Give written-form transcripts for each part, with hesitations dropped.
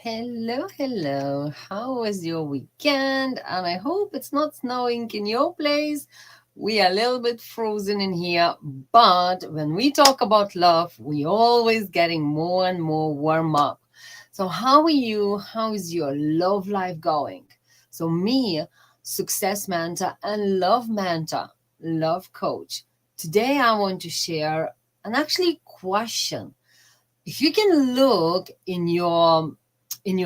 Hello, hello. How was your weekend? And I hope it's not snowing in your place. We are a little bit frozen in here, but when we talk about love, we always getting more and more warm up. So how are you? How is your love life going? So me, success mentor and love mentor, love coach. Today I want to share an actually question. If you can look in your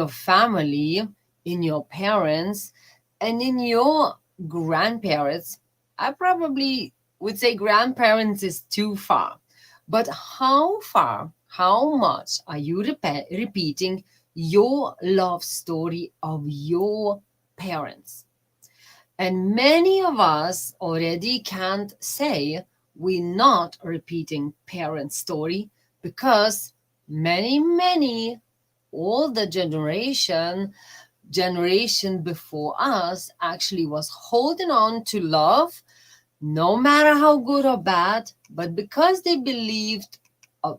family, in your parents, and in your grandparents, I probably would say grandparents is too far. But how far, how much are you repeating your love story of your parents? And many of us already can't say we're not repeating parent story because many all the generation before us actually was holding on to love no matter how good or bad, but because they believed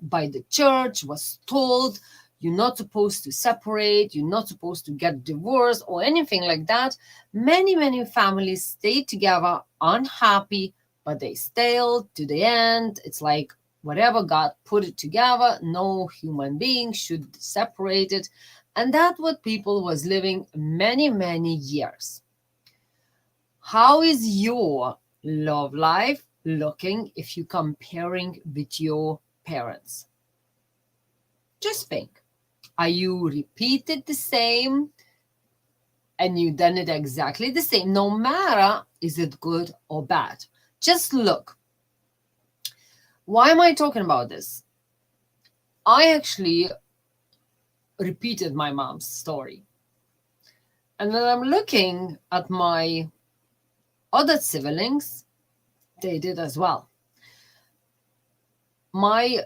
by the church, was told you're not supposed to separate, you're not supposed to get divorced or anything like that. Many families stayed together unhappy, but they stayed to the end. It's like whatever God put it together, no human being should separate it. And that's what people was living many years. How is your love life looking if you comparing with your parents? Just think. Are you repeated the same and you done it exactly the same, no matter is it good or bad? Just look. Why am I talking about this? I actually repeated my mom's story. And when I'm looking at my other siblings, they did as well. My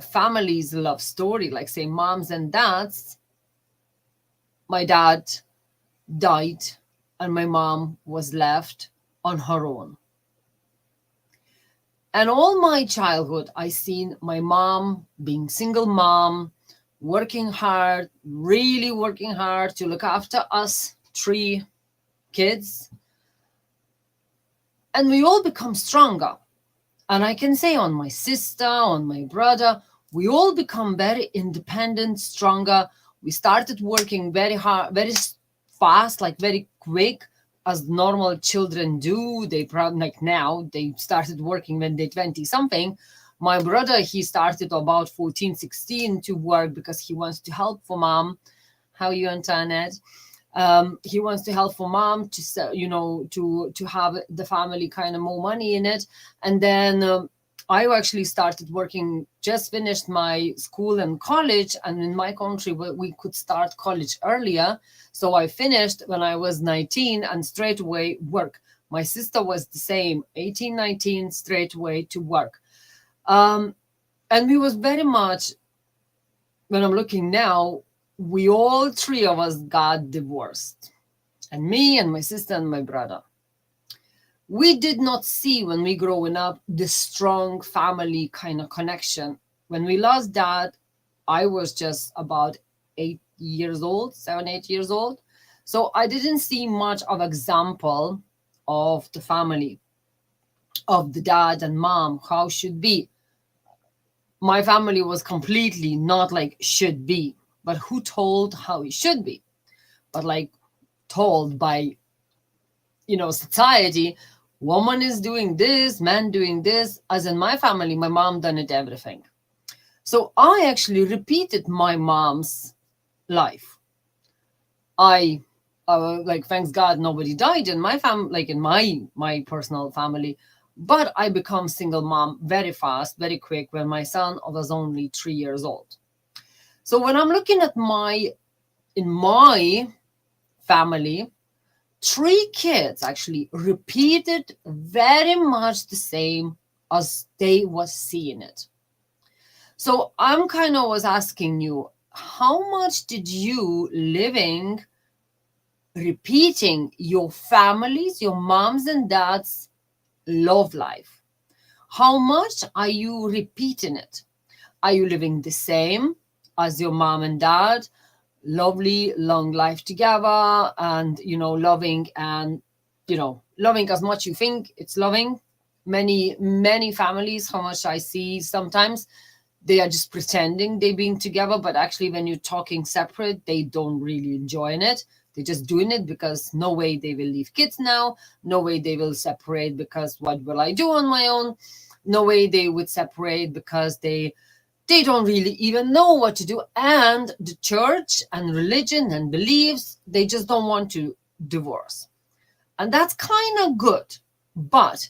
family's love story, like say moms and dads, my dad died and my mom was left on her own. And all my childhood, I seen my mom being single mom, working hard, really working hard to look after us three kids. And we all become stronger. And I can say on my sister, on my brother, we all become very independent, stronger. We started working very hard, very fast, like very quick, as normal children do. They probably like now they started working when they're 20 something. My brother, he started about 14, 16 to work because he wants to help for mom. How you, Antoinette? He wants to help for mom to have the family kind of more money in it. And then I actually started working, just finished my school and college, and in my country we could start college earlier. So I finished when I was 19 and straight away work. My sister was the same, 18, 19, straight away to work. And we was very much, when I'm looking now, we all three of us got divorced, and me and my sister and my brother. We did not see when we growing up the strong family kind of connection. When we lost dad, I was just about 8 years old, 7, 8 years old. So I didn't see much of example of the family, of the dad and mom, how should be. My family was completely not like should be, but who told how it should be, but like told by society, woman is doing this, man doing this. As in my family, my mom done it everything. So I actually repeated my mom's life. I like, thanks God nobody died in my family, like in my personal family, but I become single mom very fast, very quick, when my son was only 3 years old. So when I'm looking at in my family, three kids actually repeated very much the same as they was seeing it. So I'm kind of was asking you, how much did you living repeating your families, your moms and dads love life? How much are you repeating it? Are you living the same as your mom and dad? lovely long life together, and loving, and loving as much you think it's loving. Many families, how much I see sometimes, they are just pretending they being together, but actually when you're talking separate, they don't really enjoying it. They're just doing it because no way they will leave kids now, no way they will separate because what will I do on my own, no way they would separate because they don't really even know what to do, and the church and religion and beliefs, they just don't want to divorce. And that's kind of good, but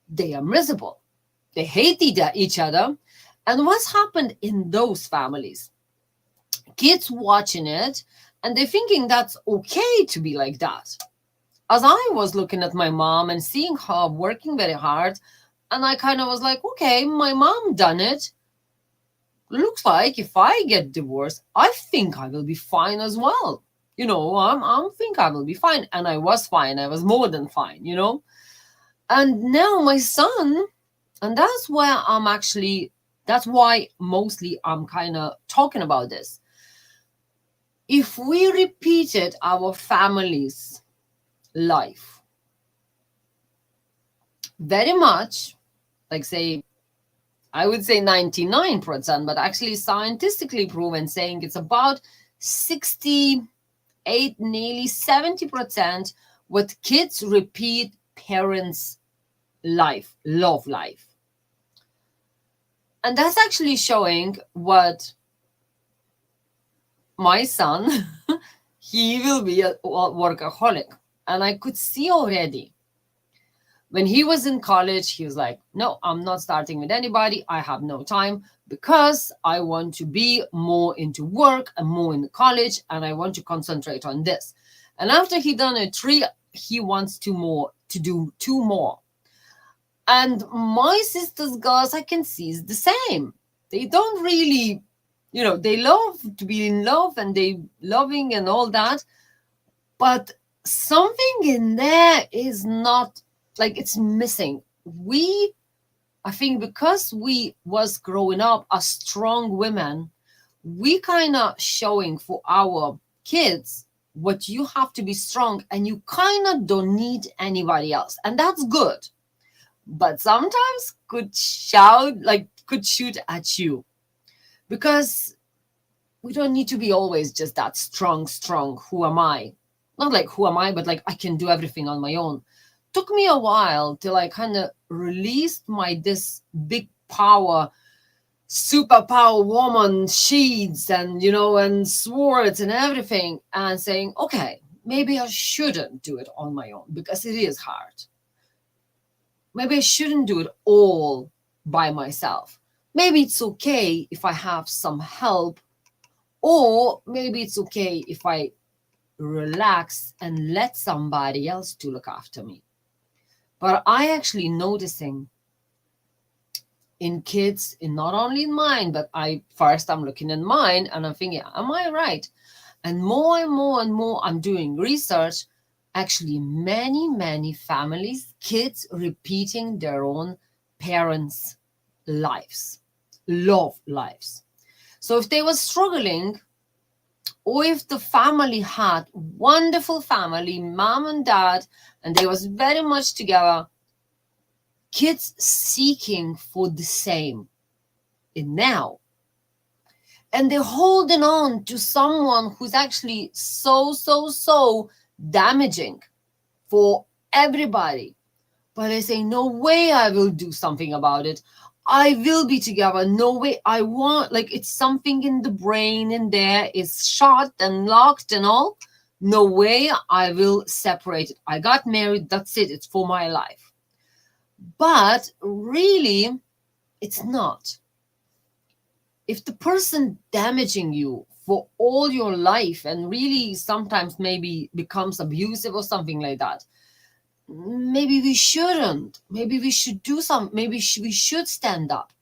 they are miserable, they hate each other. And what's happened in those families? Kids watching it, and they're thinking that's okay to be like that. As I was looking at my mom and seeing her working very hard, and I kind of was like, okay, my mom done it. Looks like if I get divorced, I think I will be fine as well. I'm think I will be fine. And I was fine. I was more than fine, And now my son, and that's why mostly I'm kind of talking about this. If we repeated our family's life very much, like say, I would say 99%, but actually scientifically proven, saying it's about 68, nearly 70% what kids repeat parents' love life. And that's actually showing what my son, he will be a workaholic. And I could see already when he was in college, he was like, no, I'm not starting with anybody. I have no time because I want to be more into work and more in college, and I want to concentrate on this. And after he done a 3, he wants to do 2 more. And my sister's girls, I can see is the same. They don't really, they love to be in love and they loving and all that. But something in there is not, like, it's missing. I think because we was growing up as strong women, we kind of showing for our kids what you have to be strong, and you kind of don't need anybody else. And that's good. But sometimes could shoot at you, because we don't need to be always just that strong. Who am I? Not like who am I, but like I can do everything on my own. Took me a while till I kind of released this big power, superpower woman sheets and and swords and everything, and saying, okay, maybe I shouldn't do it on my own because it is hard. Maybe I shouldn't do it all by myself. Maybe it's okay if I have some help, or maybe it's okay if I relax and let somebody else to look after me. But I actually noticing in kids, in not only in mine, but I'm looking in mine and I'm thinking, am I right? And more I'm doing research. Actually, many families, kids repeating their own parents' love lives. So if they were struggling, or if the family had wonderful family, mom and dad, and they was very much together, kids seeking for the same in now. And they're holding on to someone who's actually so damaging for everybody. But they say, no way I will do something about it. I will be together. No way I want, like it's something in the brain in there is shut and locked and all. No way I will separate it. I got married. That's it. It's for my life. But really, it's not. If the person damaging you for all your life and really sometimes maybe becomes abusive or something like that, maybe we shouldn't. Maybe we should do something. Maybe we should stand up.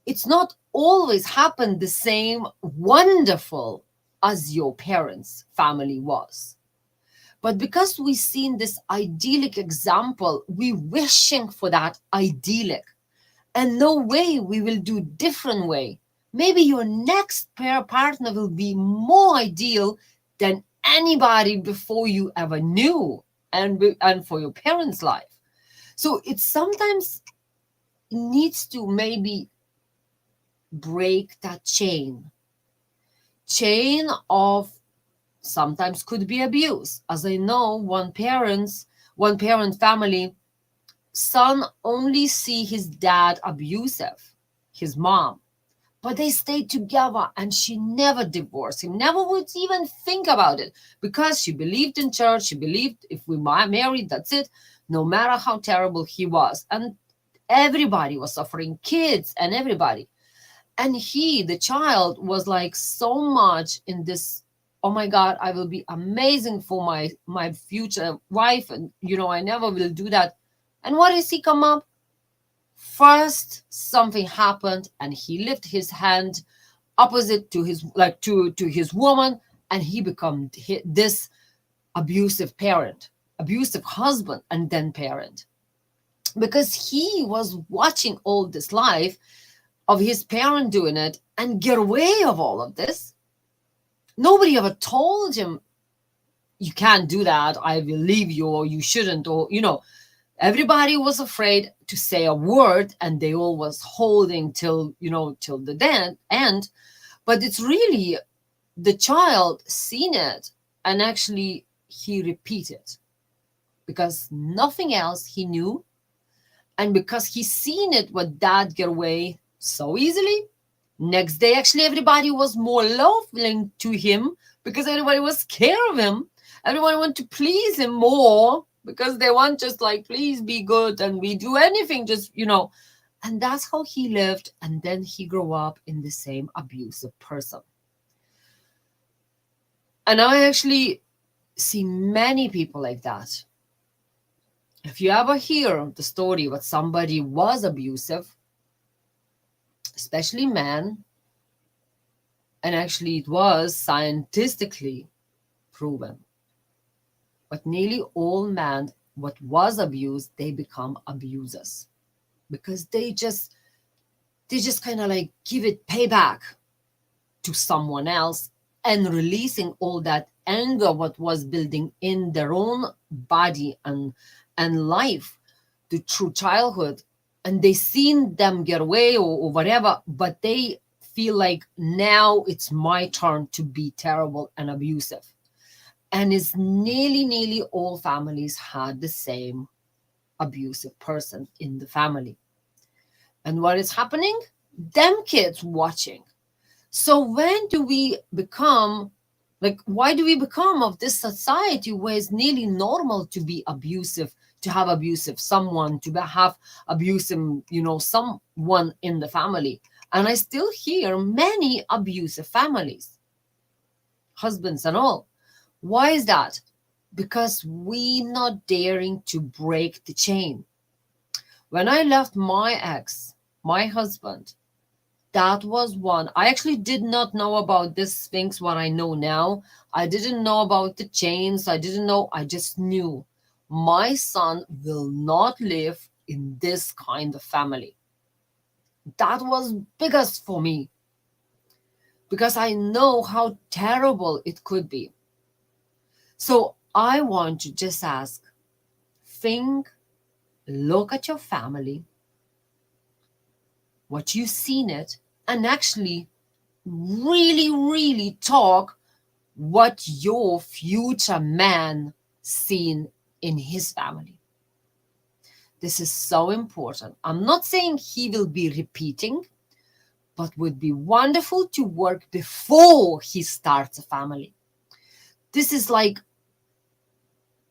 It's not always happened the same wonderful as your parents' family was. But because we've seen this idyllic example, we wishing for that idyllic. And no way we will do different way. maybe your next partner will be more ideal than anybody before you ever knew, and for your parents' life. So it sometimes needs to maybe break that chain of, sometimes could be abuse. As I know, one parent family, son only see his dad abusive, his mom, but they stayed together and she never divorced him, never would even think about it, because she believed in church. She believed if we married, that's it, no matter how terrible he was. And everybody was suffering, kids and everybody. And he, the child, was like so much in this, oh my God, I will be amazing for my future wife, and I never will do that. And what does he come up? First, something happened, and he lifted his hand opposite to his, like, to his woman, and he become this abusive parent, abusive husband, and then parent, because he was watching all this life of his parent doing it and get away of all of this. Nobody ever told him, you can't do that, I will leave you, or you shouldn't, or everybody was afraid to say a word, and they all was holding till the end. But it's really the child seen it, and actually he repeated, because nothing else he knew, and because he seen it what dad get away so easily. Next day, actually, everybody was more loving to him, because everybody was scared of him. Everyone wanted to please him more, because they want just like, please be good, and we do anything, just, and that's how he lived. And then he grew up in the same abusive person. And I actually see many people like that. If you ever hear the story what somebody was abusive, especially men, and actually it was scientifically proven, but nearly all men what was abused, they become abusers, because they just kind of like give it payback to someone else, and releasing all that anger what was building in their own body and life through childhood. And they seen them get away, or whatever, but they feel like now it's my turn to be terrible and abusive. And it's nearly all families had the same abusive person in the family. And what is happening? Them kids watching. So when do we become, like, why do we become of this society where it's nearly normal to be abusive, to have abusive someone, to have abusive, someone in the family? And I still hear many abusive families, husbands and all. Why is that? Because we not daring to break the chain. When I left my ex, my husband, that was one. I actually did not know about these things, what I know now. I didn't know about the chains. I didn't know. I just knew my son will not live in this kind of family. That was biggest for me, because I know how terrible it could be. So I want to just ask, think, look at your family, what you've seen it, and actually really talk what your future man seen in his family. This is so important. I'm not saying he will be repeating, but would be wonderful to work before he starts a family. This is like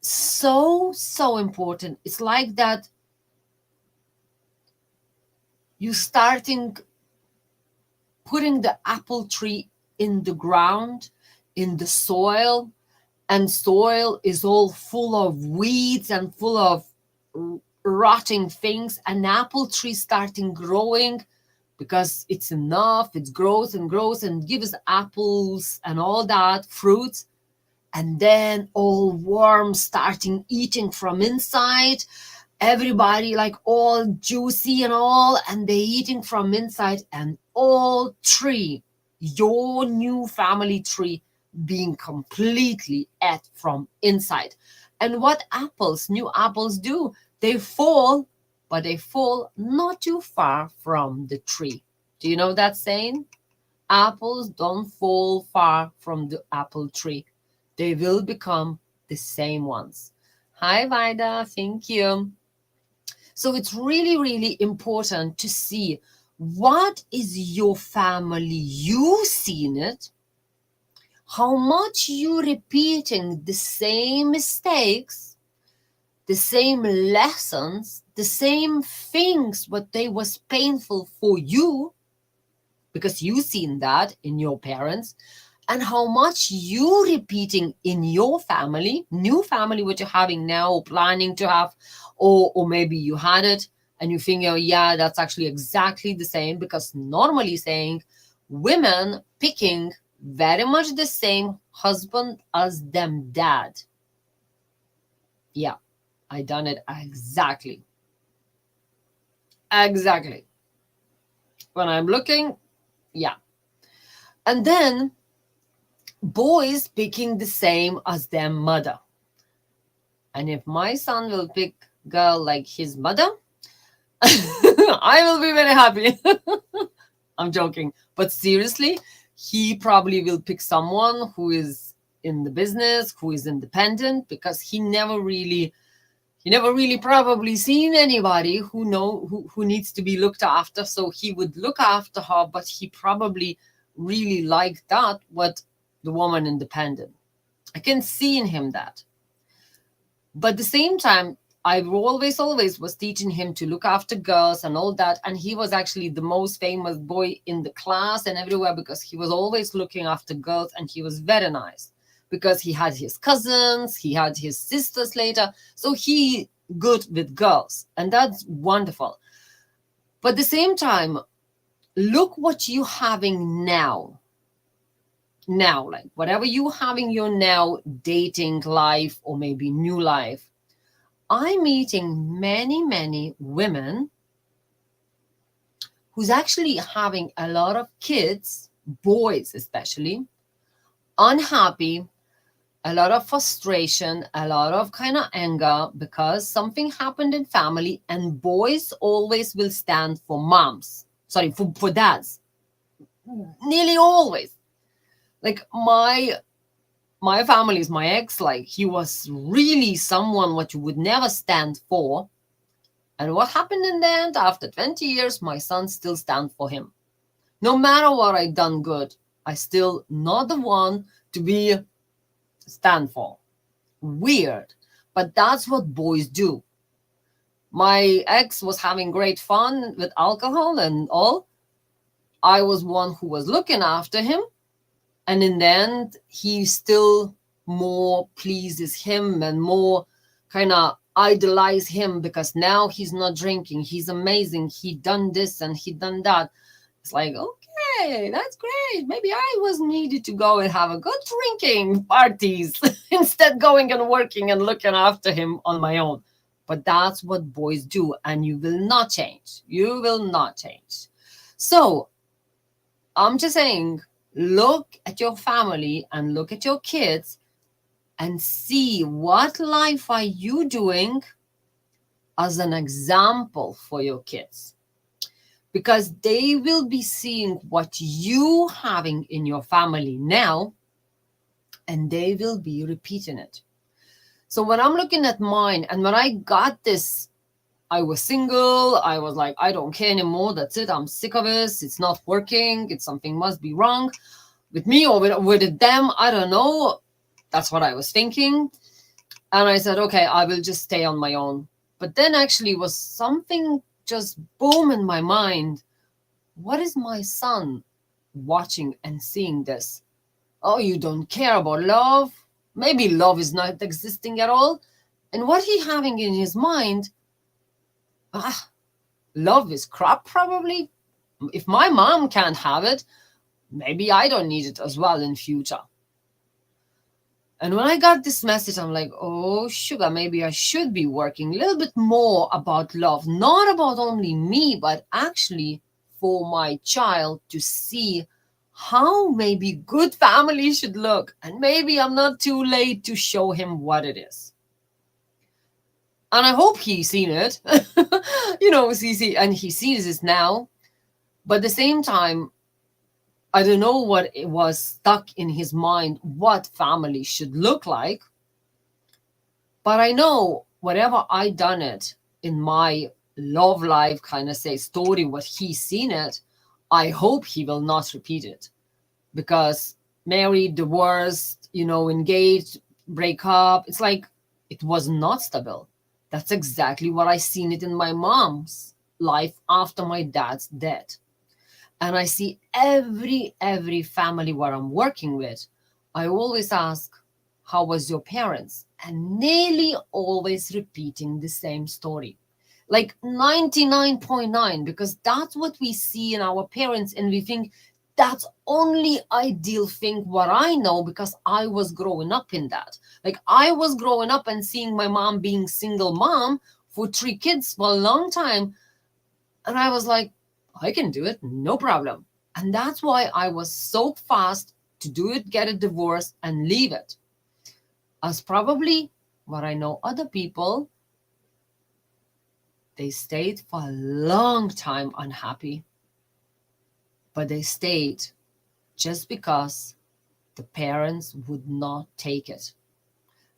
so important. It's like that you starting putting the apple tree in the ground, in the soil, and soil is all full of weeds and full of rotting things. An apple tree starting growing because it's enough, it grows and gives apples and all that, fruits. And then all worms starting eating from inside. Everybody like all juicy and all, and they eating from inside, and all tree, your new family tree, being completely ate from inside. And what new apples do, they fall, but they fall not too far from the tree. Do you know that saying? Apples don't fall far from the apple tree. They will become the same ones. Hi, Vida. Thank you. So it's really, really important to see what is your family. You seen it. How much you repeating the same mistakes, the same lessons, the same things, what they was painful for you, because you seen that in your parents, and how much you repeating in your family, new family, what you're having now or planning to have, or maybe you had it and you think, oh yeah, that's actually exactly the same, because normally saying women picking very much the same husband as them dad. Yeah, I done it exactly. Exactly. When I'm looking, yeah. And then boys picking the same as their mother. And if my son will pick girl like his mother, I will be very happy. I'm joking. But seriously, he probably will pick someone who is in the business, who is independent, because he never really probably seen anybody who needs to be looked after. So he would look after her, but he probably really liked that, what the woman independent. I can see in him that. But at the same time, I always was teaching him to look after girls and all that. And he was actually the most famous boy in the class and everywhere, because he was always looking after girls, and he was very nice because he had his cousins, he had his sisters later. So he good with girls, and that's wonderful. But at the same time, look what you having now. Now, like whatever you having your now dating life or maybe new life, I'm meeting many women who's actually having a lot of kids, boys especially, unhappy, a lot of frustration, a lot of kind of anger because something happened in family, and boys always will stand for moms. Sorry, for dads. Nearly always. Like my family's my ex, like he was really someone what you would never stand for. And what happened in the end, after 20 years, my son still stand for him. No matter what I done good, I still not the one to be stand for. Weird. But that's what boys do. My ex was having great fun with alcohol and all. I was one who was looking after him. And in the end, he still more pleases him and more kind of idolize him, because now he's not drinking. He's amazing. He done this and he done that. It's like, okay, that's great. Maybe I was needed to go and have a good drinking parties instead going and working and looking after him on my own. But that's what boys do, and you will not change. You will not change. So I'm just saying, look at your family and look at your kids and see what life are you doing as an example for your kids, because they will be seeing what you having in your family now, and they will be repeating it. So when I'm looking at mine, and when I got this, I was single, I was like, I don't care anymore, that's it, I'm sick of this, it's not working, it's something must be wrong with me or with them, I don't know. That's what I was thinking. And I said, okay, I will just stay on my own. But then actually was something just boom in my mind. What is my son watching and seeing this? Oh, you don't care about love? Maybe love is not existing at all. And what he having in his mind, love is crap probably. If my mom can't have it, maybe I don't need it as well in future. And when I got this message, I'm like, oh, sugar, maybe I should be working a little bit more about love, not about only me, but actually for my child to see how maybe good family should look. And maybe I'm not too late to show him what it is. And I hope he's seen it. And he sees it now. But at the same time, I don't know what it was stuck in his mind, what family should look like. But I know whatever I done it in my love life kind of say story, what he's seen it, I hope he will not repeat it. Because married, divorced, engaged, break up, it's like it was not stable. That's exactly what I seen it in my mom's life after my dad's death. And I see every family where I'm working with, I always ask, how was your parents? And nearly always repeating the same story. Like 99.9, because that's what we see in our parents, and we think that's only ideal thing what I know, because I was growing up in that. Like I was growing up and seeing my mom being single mom for 3 kids for a long time. And I was like, I can do it, no problem. And that's why I was so fast to do it, get a divorce and leave it. As probably what I know other people, they stayed for a long time unhappy, but they stayed just because the parents would not take it.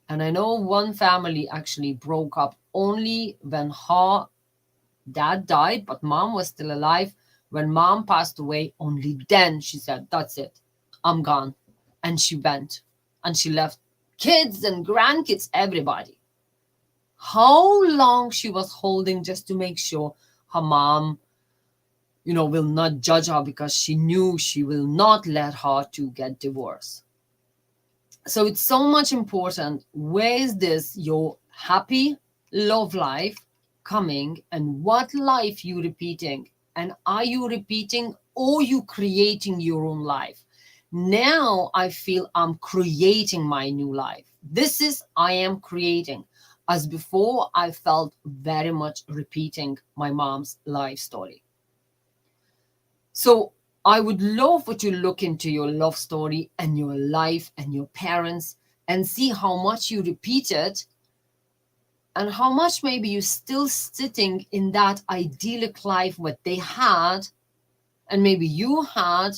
And I know one family actually broke up only when her dad died, but mom was still alive. When mom passed away, only then she said, that's it, I'm gone. And she went and she left kids and grandkids, everybody. How long she was holding just to make sure her mom, will not judge her, because she knew she will not let her to get divorced. So it's so much important. Where is this your happy love life coming, and what life you repeating? And are you repeating, or you creating your own life? Now I feel I'm creating my new life. This is I am creating. As before, I felt very much repeating my mom's life story. So I would love for you to look into your love story and your life and your parents and see how much you repeat it, and how much maybe you're still sitting in that idyllic life what they had and maybe you had,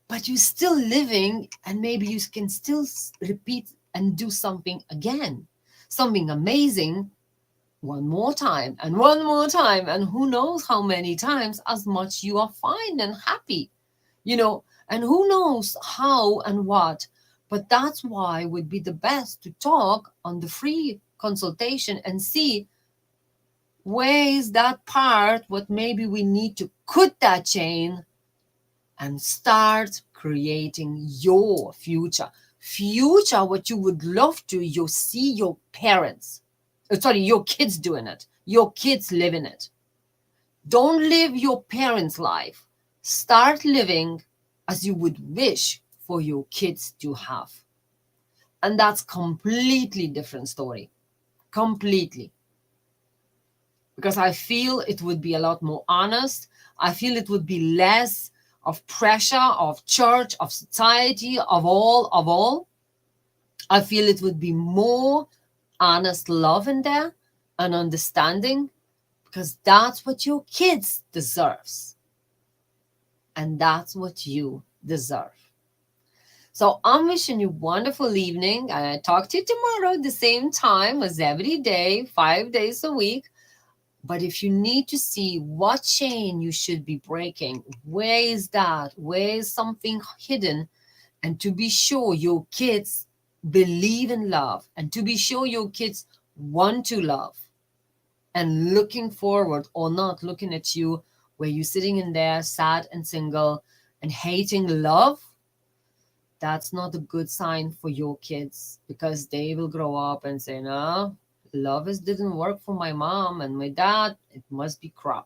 but you're still living, and maybe you can still repeat and do something again, something amazing, one more time and one more time, and who knows how many times, as much you are fine and happy, and who knows how and what. But that's why it would be the best to talk on the free consultation and see where is that part what maybe we need to cut that chain and start creating your future what you would love to you see your parents, your kids doing it, your kids living it. Don't live your parents' life. Start living as you would wish for your kids to have. And that's completely different story. Completely. Because I feel it would be a lot more honest. I feel it would be less of pressure, of church, of society, of all. I feel it would be more honest love in there and understanding, because that's what your kids deserves. And that's what you deserve. So I'm wishing you a wonderful evening, and I talk to you tomorrow at the same time as every day, 5 days a week. But if you need to see what chain you should be breaking, where is that? Where is something hidden? And to be sure your kids believe in love, and to be sure your kids want to love, and looking forward, or not looking at you where you're sitting in there sad and single and hating love, that's not a good sign for your kids, because they will grow up and say, no, love didn't work for my mom and my dad, it must be crap.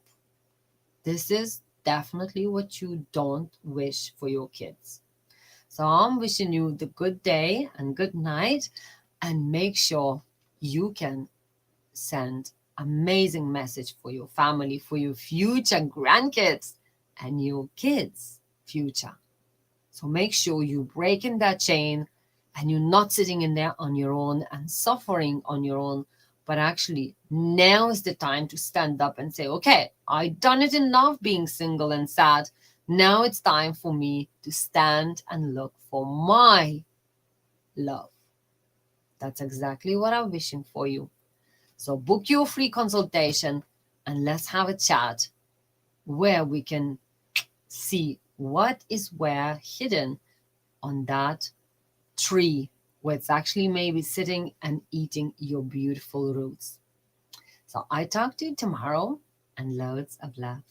This is definitely what you don't wish for your kids. So I'm wishing you the good day and good night, and make sure you can send amazing message for your family, for your future grandkids. and your kids' future. So make sure you're breaking that chain and you're not sitting in there on your own and suffering on your own, but actually now is the time to stand up and say, okay, I've done it enough being single and sad. Now it's time for me to stand and look for my love. That's exactly what I'm wishing for you. So book your free consultation and let's have a chat where we can see what is where hidden on that tree where it's actually maybe sitting and eating your beautiful roots. So I talk to you tomorrow and loads of love.